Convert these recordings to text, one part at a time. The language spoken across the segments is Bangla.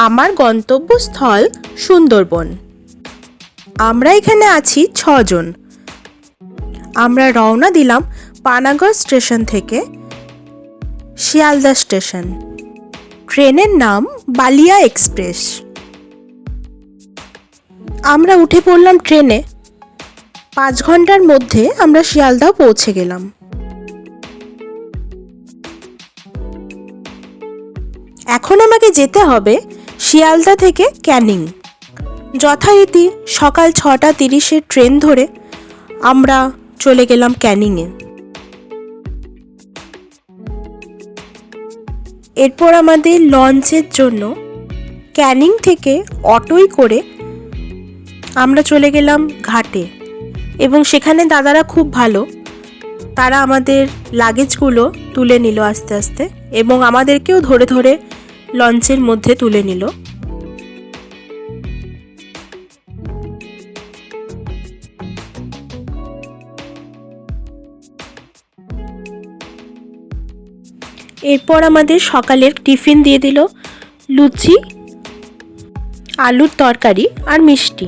আমার গন্তব্যস্থল সুন্দরবন। আমরা এখানে আছি 6 জন। আমরা রওনা দিলাম পানাগড় স্টেশন থেকে শিয়ালদা স্টেশন। ট্রেনের নাম বালিয়া এক্সপ্রেস। আমরা উঠে পড়লাম ট্রেনে। 5 ঘন্টার মধ্যে আমরা শিয়ালদা পৌঁছে গেলাম। এখন আমাকে যেতে হবে শিয়ালদা থেকে ক্যানিং। যথারীতি সকাল 6:30-এর ট্রেন ধরে আমরা চলে গেলাম ক্যানিংয়ে। এরপর আমাদের লঞ্চের জন্য ক্যানিং থেকে অটোয় করে আমরা চলে গেলাম ঘাটে, এবং সেখানে দাদারা খুব ভালো, তারা আমাদের লাগেজগুলো তুলে নিল আস্তে আস্তে, এবং আমাদেরকেও ধরে ধরে লঞ্চের মধ্যে তুলে নিল। এরপর আমাদের সকালের টিফিন দিয়ে দিল লুচি, আলুর তরকারি আর মিষ্টি।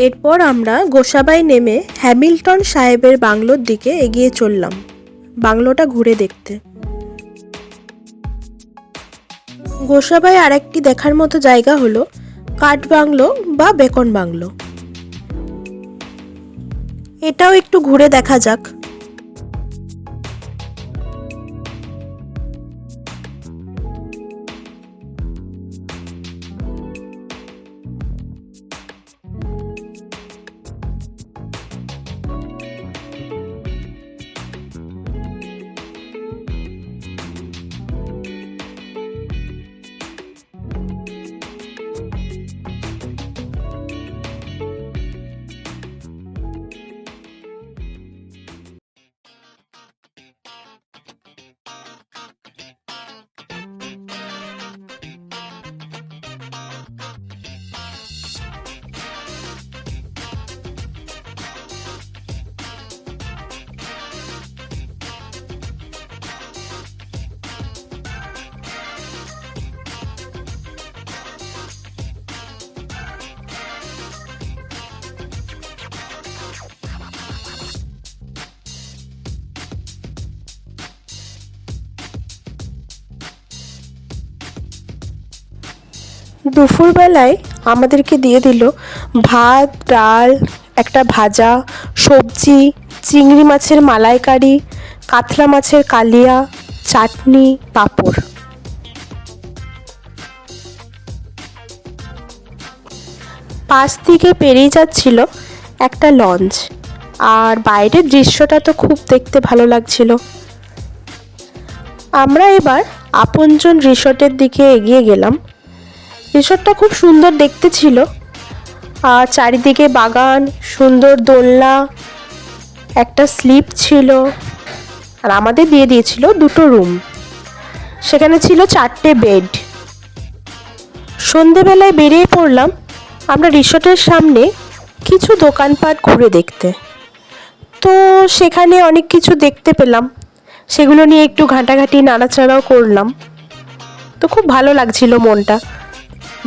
এরপর আমরা গোসাবায় নেমে হ্যামিল্টন সাহেবের বাংলোর দিকে এগিয়ে চললাম বাংলোটা ঘুরে দেখতে। গোসাবায় আরেকটি দেখার মতো জায়গা হলো কাঠ বাংলো বা বেকন বাংলো। এটাও একটু ঘুরে দেখা যাক। দুপুরবেলায় আমাদেরকে দিয়ে দিল ভাত, ডাল, একটা ভাজা, সবজি, চিংড়ি মাছের মালাইকারি, কাতলা মাছের কালিয়া, চাটনি, পাঁপড়। পাশ থেকে পেরিয়ে যাচ্ছিল একটা লঞ্চ, আর বাইরের দৃশ্যটা তো খুব দেখতে ভালো লাগছিল। আমরা এবার আপনজন রিসোর্টের দিকে এগিয়ে গেলাম। রিসোর্টটা খুব সুন্দর দেখতে ছিল, আর চারিদিকে বাগান, সুন্দর দোলনা, একটা স্লিপ ছিল, আর আমাদের দিয়ে দিয়েছিল 2টো রুম। সেখানে ছিল 4টে বেড। সন্ধেবেলায় বেরিয়ে পড়লাম আমরা রিসোর্টের সামনে কিছু দোকানপাট ঘুরে দেখতে। তো সেখানে অনেক কিছু দেখতে পেলাম, সেগুলো নিয়ে একটু ঘাঁটাঘাঁটি নাড়াচাড়াও করলাম। তো খুব ভালো লাগছিল মনটা।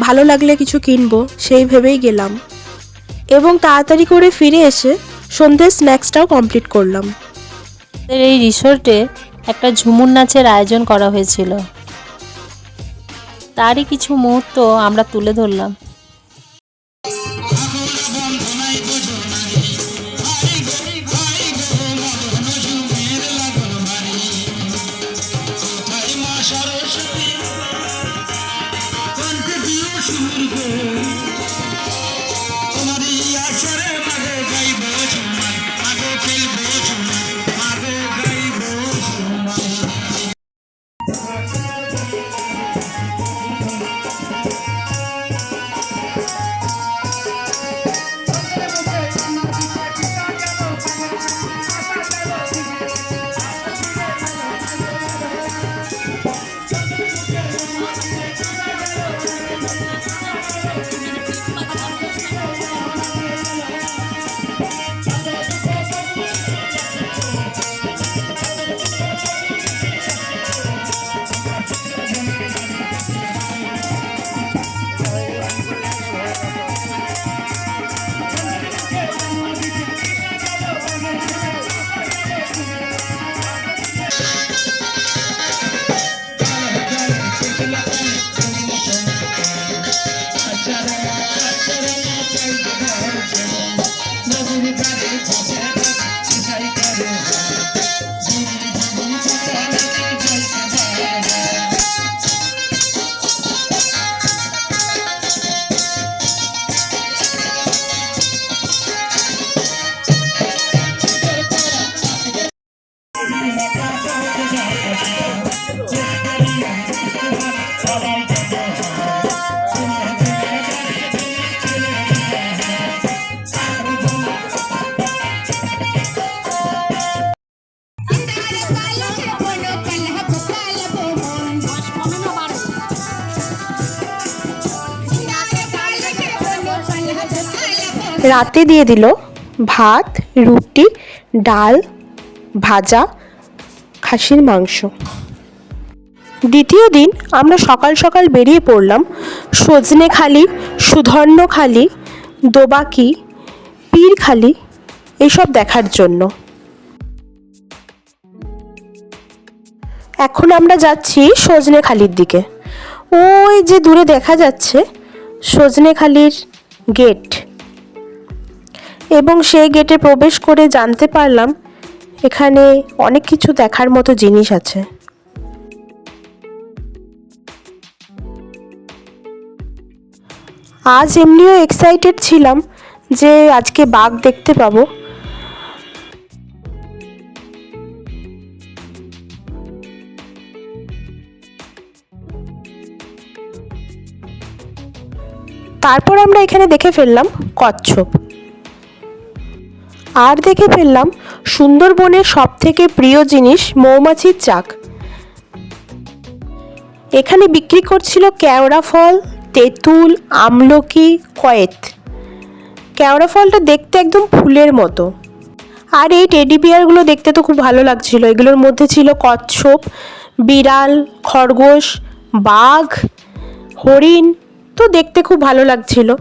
ভালো লাগলে কিছু কিনবো সেই ভেবেই গেলাম, এবং তাড়াতাড়ি করে ফিরে এসে সন্ধ্যের স্ন্যাক্সটাও কমপ্লিট করলাম। এই রিসোর্টে একটা ঝুমুর নাচের আয়োজন করা হয়েছিল, তারই কিছু মুহূর্ত আমরা তুলে ধরলাম। রাতে দিয়ে দিল ভাত, রুটি, ডাল, ভাজা, খাসির মাংস। দ্বিতীয় দিন আমরা সকাল সকাল বেরিয়ে পড়লাম সজনেখালি, সুধর্ণখালি, দোবাকি, পীরখালি এসব দেখার জন্য। এখন আমরা যাচ্ছি সজনেখালির দিকে। ওই যে দূরে দেখা যাচ্ছে সজনেখালির গেট, এবং সেই গেটে প্রবেশ করে জানতে পারলাম এখানে অনেক কিছু দেখার মতো জিনিস আছে। আজ এমনিও এক্সাইটেড ছিলাম যে আজকে বাঘ দেখতে পাবো। তারপর আমরা এখানে দেখে ফেললাম কচ্ছপ, আর দেখে ফেললাম সুন্দরবনের সবথেকে প্রিয় জিনিস মৌমাছির চাক। এখানে বিক্রি করছিল কেওড়া ফল, তেঁতুল, আমলকি, কয়েত। কেওড়া ফলটা দেখতে একদম ফুলের মতো, আর এই টেডি বিয়ারগুলো দেখতে তো খুব ভালো লাগছিল। এগুলোর মধ্যে ছিল কচ্ছপ, বিড়াল, খরগোশ, বাঘ, হরিণ, তো দেখতে খুব ভালো লাগছিল।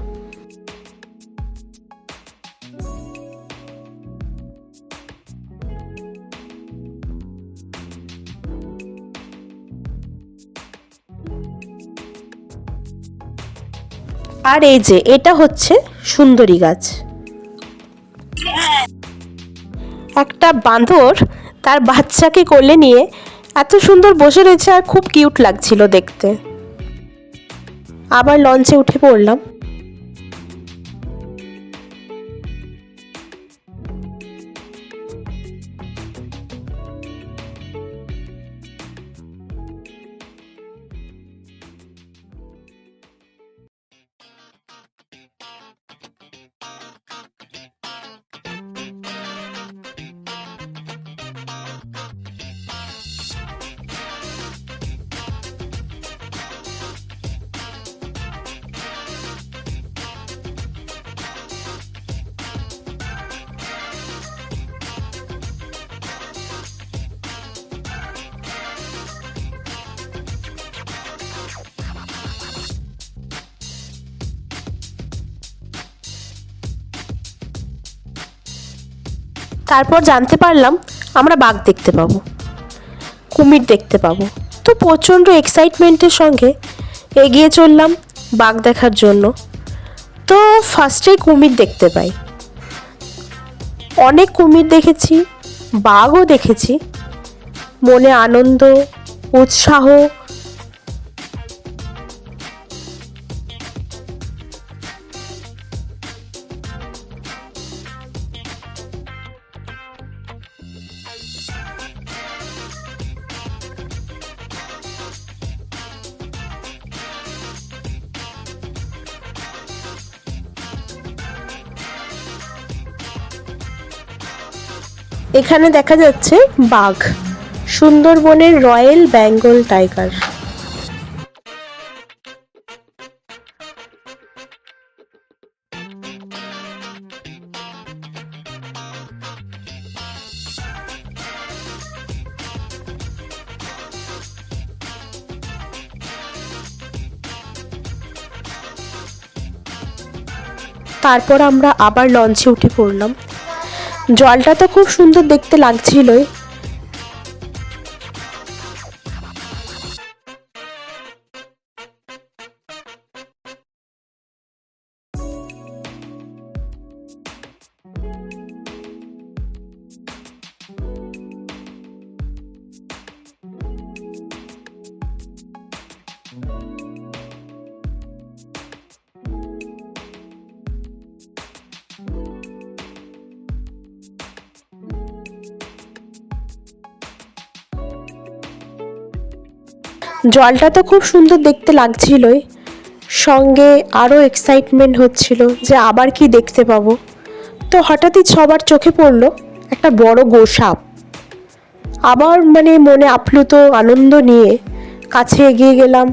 আর এই যে এটা হচ্ছে সুন্দরী গাছ। একটা বাঁদর তার বাচ্চাকে কোলে নিয়ে এত সুন্দর বসে রয়েছে, আর খুব কিউট লাগছিল দেখতে। আবার লঞ্চে উঠে পড়লাম। তারপর জানতে পারলাম আমরা বাঘ দেখতে পাবো, কুমির দেখতে পাবো। তো প্রচণ্ড এক্সাইটমেন্টের সঙ্গে এগিয়ে চললাম বাঘ দেখার জন্য। তো ফার্স্টেই কুমির দেখতে পাই। অনেক কুমির দেখেছি, বাঘও দেখেছি। মনে আনন্দ, উৎসাহ, এখানে দেখা যাচ্ছে বাঘ, সুন্দরবনের রয়্যাল বেঙ্গল টাইগার। তারপর আমরা আবার লঞ্চে উঠে পড়লাম। জলটা তো খুব সুন্দর দেখতে লাগছিলই। জলটা তো খুব সুন্দর দেখতে লাগছিলই, সঙ্গে আরও এক্সাইটমেন্ট হচ্ছিল যে আবার কি দেখতে পাবো। তো হঠাৎই সবার চোখে পড়লো একটা বড় গোসাপ। আবার মনে আপ্লুত আনন্দ নিয়ে কাছে এগিয়ে গেলাম।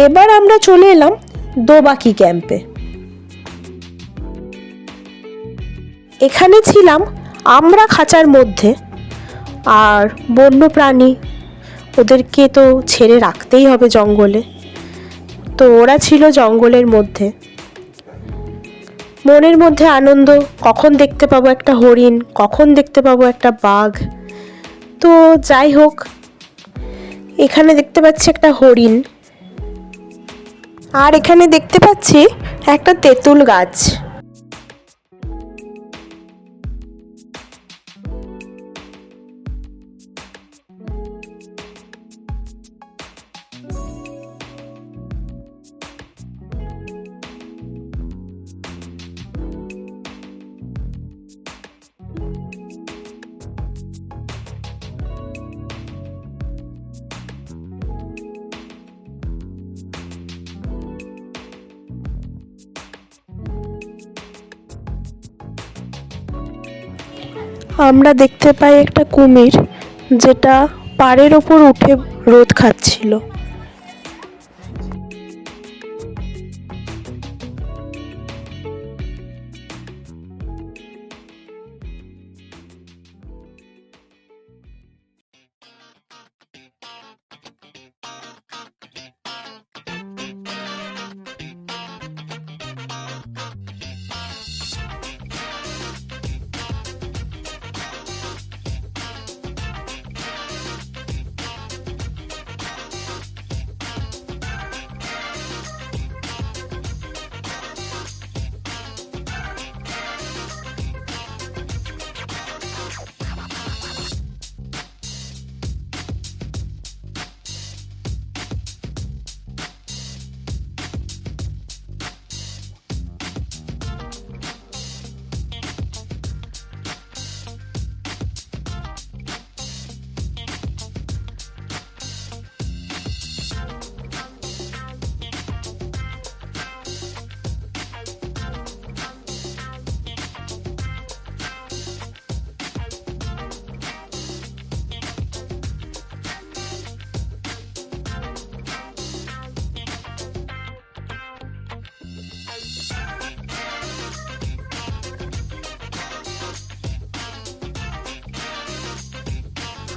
এবার আমরা চলে এলাম দোবাকি ক্যাম্পে। এখানে ছিলাম আমরা খাঁচার মধ্যে, আর বন্য প্রাণী ওদেরকে তো ছেড়ে রাখতেই হবে জঙ্গলে, তো ওরা ছিল জঙ্গলের মধ্যে। মনের মধ্যে আনন্দ, কখন দেখতে পাবো একটা হরিণ, কখন দেখতে পাবো একটা বাঘ। তো যাই হোক, এখানে দেখতে পাচ্ছি একটা হরিণ, আর এখানে দেখতে পাচ্ছি একটা তেঁতুল গাছ। আমরা দেখতে পাই একটা কুমির, যেটা পাড়ের ওপর উঠে রোদ খাচ্ছিল।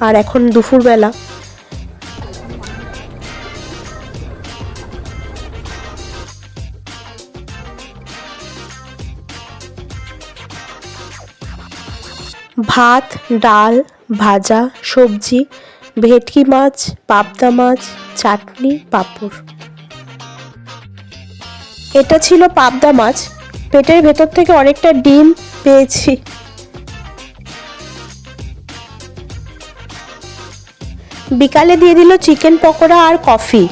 আর এখন দুপুরবেলা। ভাত, ডাল, ভাজা, সবজি, ভেটকি মাছ, পাবদা মাছ, চাটনি, পাঁপড়। এটা ছিল পাবদা মাছ, পেটের ভেতর থেকে অনেকটা ডিম পেয়েছি। বিকালে দিয়ে দিল চিকেন পকোড়া আর কফি,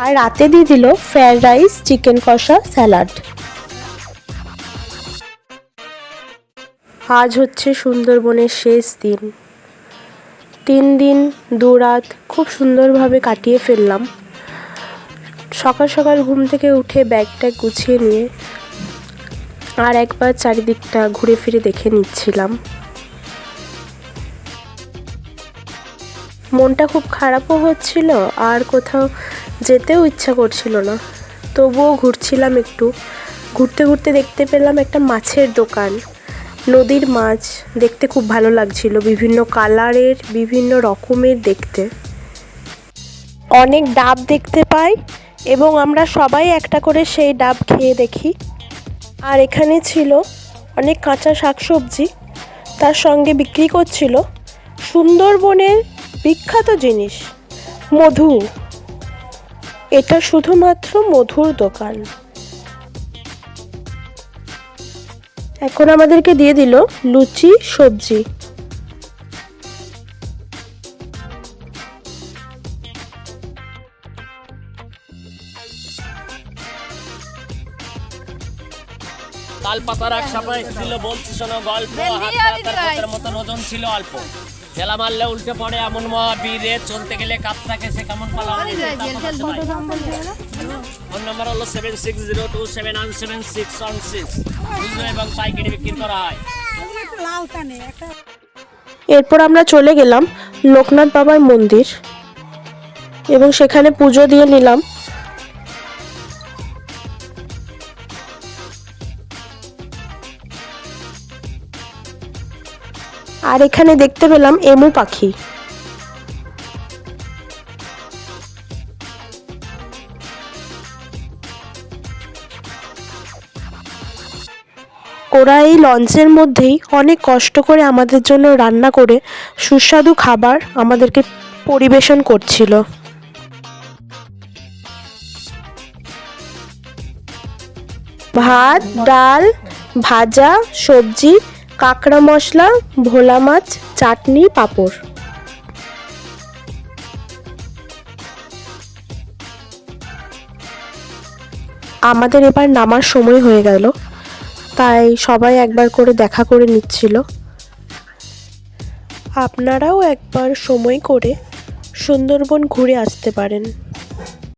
আর রাতে দিয়ে দিল ফ্রাইড রাইস, চিকেন কষা, স্যালাড। আজ হচ্ছে সুন্দরবনের শেষ দিন। 3 দিন 2 রাত খুব সুন্দরভাবে কাটিয়ে ফেললাম। সকাল সকাল ঘুম থেকে উঠে ব্যাগটা গুছিয়ে নিয়ে আর একবার চারিদিকটা ঘুরে ফিরে দেখে নিচ্ছিলাম। মনটা খুব খারাপও হচ্ছিল, আর কোথাও যেতেও ইচ্ছা করছিল না। তবুও ঘুরছিলাম একটু। ঘুরতে ঘুরতে দেখতে পেলাম একটা মাছের দোকান। নদীর মাছ দেখতে খুব ভালো লাগছিল, বিভিন্ন কালারের, বিভিন্ন রকমের দেখতে। অনেক ডাব দেখতে পাই এবং আমরা সবাই একটা করে সেই ডাব খেয়ে দেখি। আর এখানে ছিল অনেক কাঁচা শাকসবজি, তার সঙ্গে বিক্রি করছিল সুন্দরবনের বিখ্যাত জিনিস মধু। এটা শুধুমাত্র মধুর দোকান। এখন আমাদেরকে দিয়ে দিল লুচি, সবজি। তাল পাতার এক সপ্তাহ ছিল বলছি শোনো গল্প হাতের মতন ওজন ছিল অল্প ঠেলা মারলে উল্টে পড়ে এমন মহাবীরে চলতে গেলে কাপ থাকে সে কেমন পালা ফোন নাম্বার হলো 7602717616 খুচরো এবং পাইকারি বিক্রি করা হয়। এরপর আমরা চলে গেলাম লোকনাথ বাবার মন্দির এবং সেখানে পুজো দিয়ে নিলাম। আর এখানে দেখতে পেলাম এমু পাখি। ওরা এই লঞ্চের মধ্যেই অনেক কষ্ট করে আমাদের জন্য রান্না করে সুস্বাদু খাবার আমাদেরকে পরিবেশন করছিল। ভাত, ডাল, ভাজা, সবজি, কাঁকড়া মশলা, ভোলা মাছ, চাটনি, পাঁপড়। আমাদের এবার নামার সময় হয়ে গেল, তাই সবাই একবার করে দেখা করে নিচ্ছিল। আপনারাও একবার সময় করে সুন্দরবন ঘুরে আসতে পারেন।